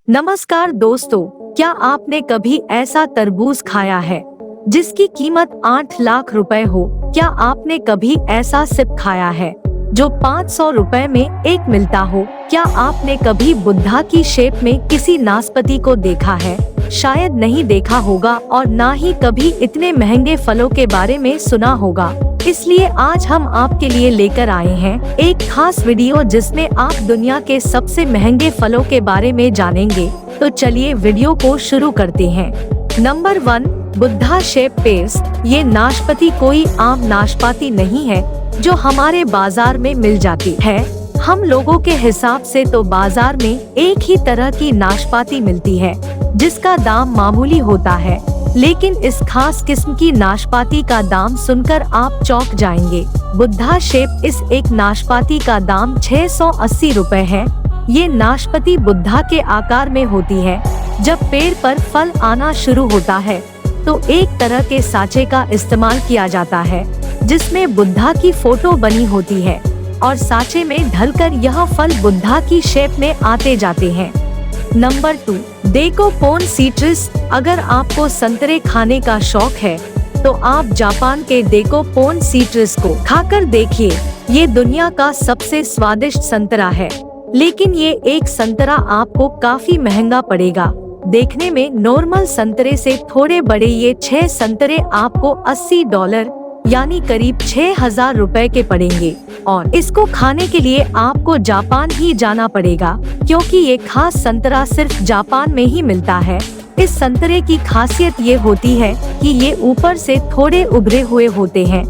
नमस्कार दोस्तों, क्या आपने कभी ऐसा तरबूज खाया है जिसकी कीमत 8 लाख रुपए हो? क्या आपने कभी ऐसा सेब खाया है जो 500 रुपए में एक मिलता हो? क्या आपने कभी बुद्धा की शेप में किसी नाशपाती को देखा है? शायद नहीं देखा होगा और ना ही कभी इतने महंगे फलों के बारे में सुना होगा। इसलिए आज हम आपके लिए लेकर आए हैं एक खास वीडियो जिसमें आप दुनिया के सबसे महंगे फलों के बारे में जानेंगे। तो चलिए वीडियो को शुरू करते हैं। Number 1, Buddha shape pairs. ये नाशपाती कोई आम नाशपाती नहीं है जो हमारे बाजार में मिल जाती है। हम लोगों के हिसाब से तो बाजार में एक ही तरह की नाशपाती मिलती है जिसका दाम मामूली होता है, लेकिन इस खास किस्म की नाशपाती का दाम सुनकर आप चौंक जाएंगे। बुद्धा शेप इस एक नाशपाती का दाम 680 रुपए है। ये नाशपाती बुद्धा के आकार में होती है। जब पेड़ पर फल आना शुरू होता है तो एक तरह के साँचे का इस्तेमाल किया जाता है जिसमें बुद्धा की फोटो बनी होती है और साँचे में ढलकर यह फल बुद्धा की शेप में आते जाते हैं। Number 2, Dekopon citrus. अगर आपको संतरे खाने का शौक है तो आप जापान के डेकोपोन सिट्रस को खाकर देखिए। ये दुनिया का सबसे स्वादिष्ट संतरा है, लेकिन ये एक संतरा आपको काफी महंगा पड़ेगा। देखने में नॉर्मल संतरे से थोड़े बड़े ये 6 संतरे आपको $80 यानी करीब 6,000 रुपए के पड़ेंगे और इसको खाने के लिए आपको जापान ही जाना पड़ेगा, क्योंकि ये खास संतरा सिर्फ जापान में ही मिलता है। इस संतरे की खासियत ये होती है कि ये ऊपर से थोड़े उभरे हुए होते हैं।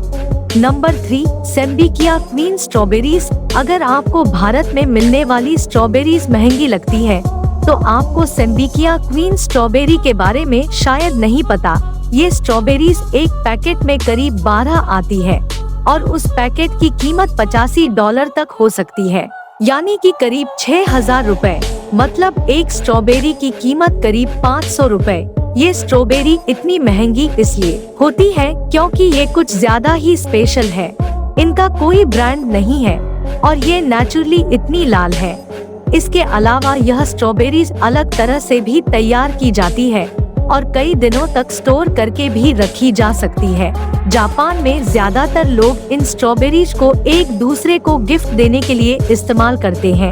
Number 3, Sembikiya queen strawberries. अगर आपको भारत में मिलने वाली स्ट्रॉबेरीज महंगी लगती है तो आपको सेम्बिकिया क्वीन स्ट्रॉबेरी के बारे में शायद नहीं पता। ये स्ट्रॉबेरीज एक पैकेट में करीब 12 आती है और उस पैकेट की कीमत $85 तक हो सकती है, यानी कि करीब 6,000 रुपए। मतलब एक स्ट्रॉबेरी की कीमत करीब 500 रुपए। ये स्ट्रॉबेरी इतनी महंगी इसलिए होती है क्योंकि ये कुछ ज्यादा ही स्पेशल है। इनका कोई ब्रांड नहीं है और ये नेचुरली इतनी लाल है। इसके अलावा यह स्ट्रॉबेरीज अलग तरह से भी तैयार की जाती है और कई दिनों तक स्टोर करके भी रखी जा सकती है। जापान में ज्यादातर लोग इन स्ट्रॉबेरीज को एक दूसरे को गिफ्ट देने के लिए इस्तेमाल करते हैं।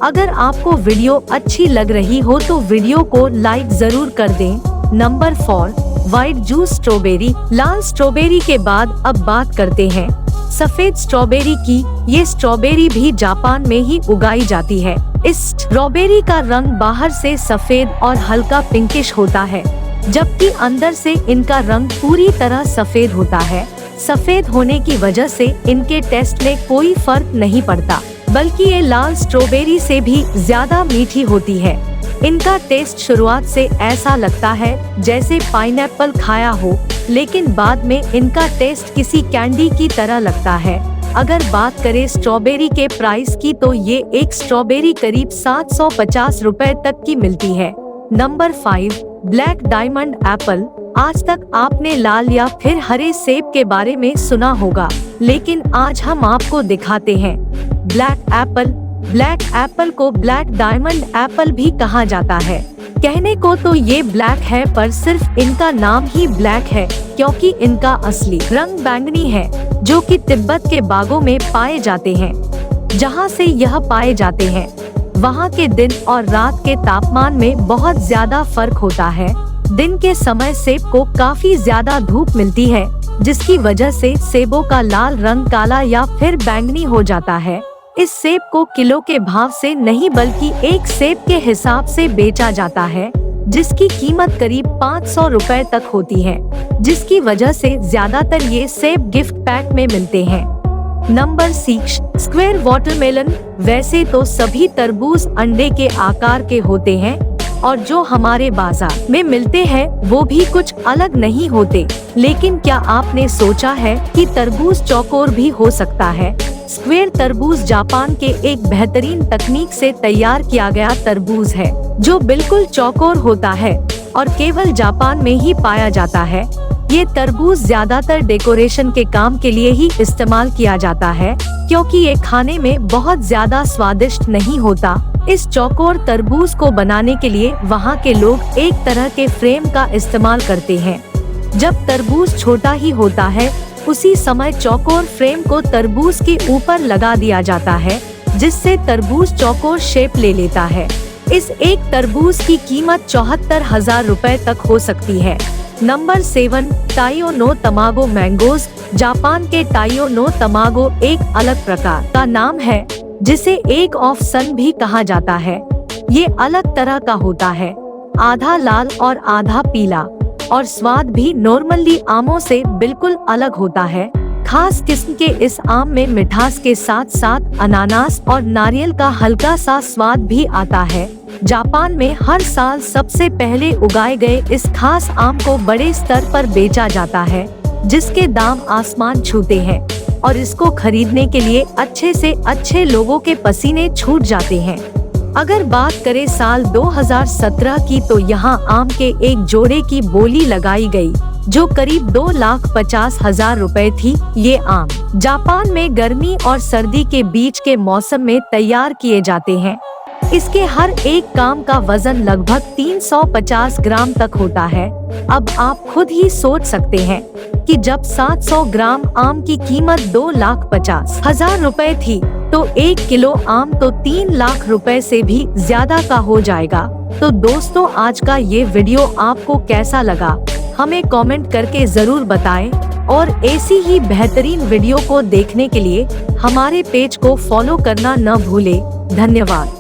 अगर आपको वीडियो अच्छी लग रही हो तो वीडियो को लाइक जरूर कर दें। Number 4, white juice strawberry. लाल स्ट्रॉबेरी के बाद अब बात करते हैं सफेद स्ट्रॉबेरी की। ये स्ट्रॉबेरी भी जापान में ही उगाई जाती है। इस स्ट्रॉबेरी का रंग बाहर से सफेद और हल्का पिंकिश होता है, जबकि अंदर से इनका रंग पूरी तरह सफेद होता है। सफेद होने की वजह से इनके टेस्ट में कोई फर्क नहीं पड़ता, बल्कि ये लाल स्ट्रॉबेरी से भी ज्यादा मीठी होती है। इनका टेस्ट शुरुआत से ऐसा लगता है जैसे पाइनएप्पल खाया हो, लेकिन बाद में इनका टेस्ट किसी कैंडी की तरह लगता है। अगर बात करें स्ट्रॉबेरी के प्राइस की तो ये एक स्ट्रॉबेरी करीब 750 रुपए तक की मिलती है। Number 5, black diamond Apple. आज तक आपने लाल या फिर हरे सेब के बारे में सुना होगा, लेकिन आज हम आपको दिखाते हैं ब्लैक एप्पल। ब्लैक एप्पल को ब्लैक डायमंड एप्पल भी कहा जाता है। कहने को तो ये ब्लैक है, पर सिर्फ इनका नाम ही ब्लैक है क्योंकि इनका असली रंग बैंगनी है, जो कि तिब्बत के बागों में पाए जाते हैं। जहाँ से यह पाए जाते हैं वहाँ के दिन और रात के तापमान में बहुत ज्यादा फर्क होता है। दिन के समय सेब को काफी ज्यादा धूप मिलती है, जिसकी वजह से सेबों का लाल रंग काला या फिर बैंगनी हो जाता है। इस सेब को किलो के भाव से नहीं बल्कि एक सेब के हिसाब से बेचा जाता है, जिसकी कीमत करीब 500 रुपए तक होती है, जिसकी वजह से ज्यादातर ये सेब गिफ्ट पैक में मिलते हैं। Number 6, square watermelon. वैसे तो सभी तरबूज अंडे के आकार के होते हैं और जो हमारे बाजार में मिलते हैं वो भी कुछ अलग नहीं होते, लेकिन क्या आपने सोचा है कि तरबूज चौकोर भी हो सकता है? स्क्वायर तरबूज जापान के एक बेहतरीन तकनीक से तैयार किया गया तरबूज है जो बिल्कुल चौकोर होता है और केवल जापान में ही पाया जाता है। ये तरबूज ज्यादातर डेकोरेशन के काम के लिए ही इस्तेमाल किया जाता है, क्योंकि ये खाने में बहुत ज्यादा स्वादिष्ट नहीं होता इस चौकोर तरबूज को बनाने के लिए वहाँ के लोग एक तरह के फ्रेम का इस्तेमाल करते हैं। जब तरबूज छोटा ही होता है उसी समय चौकोर फ्रेम को तरबूज के ऊपर लगा दिया जाता है, जिससे तरबूज चौकोर शेप ले लेता है। इस एक तरबूज की कीमत 74,000 रुपए तक हो सकती है। Number 7, Taiyo no Tamago mangoes. Japan के टाइयो नो तमागो एक अलग प्रकार का नाम है, जिसे एग ऑफ सन भी कहा जाता है। ये अलग तरह का होता है, आधा लाल और आधा पीला, और स्वाद भी नॉर्मली आमों से बिल्कुल अलग होता है। खास किस्म के इस आम में मिठास के साथ साथ अनानास और नारियल का हल्का सा स्वाद भी आता है। जापान में हर साल सबसे पहले उगाए गए इस खास आम को बड़े स्तर पर बेचा जाता है, जिसके दाम आसमान छूते हैं, और इसको खरीदने के लिए अच्छे से अच्छे लोगों के पसीने छूट जाते हैं। अगर बात करें साल 2017 की, तो यहाँ आम के एक जोड़े की बोली लगाई गई, जो करीब 2,50,000 रुपए थी। ये आम जापान में गर्मी और सर्दी के बीच के मौसम में तैयार किए जाते हैं। इसके हर एक काम का वजन लगभग 350 ग्राम तक होता है। अब आप खुद ही सोच सकते हैं कि जब 700 ग्राम आम की कीमत 2,50,000 रुपए थी, तो 1 किलो आम तो 3 लाख रुपए से भी ज्यादा का हो जाएगा। तो दोस्तों, आज का ये वीडियो आपको कैसा लगा, हमें कमेंट करके जरूर बताएं, और ऐसी ही बेहतरीन वीडियो को देखने के लिए हमारे पेज को फॉलो करना न भूलें। धन्यवाद।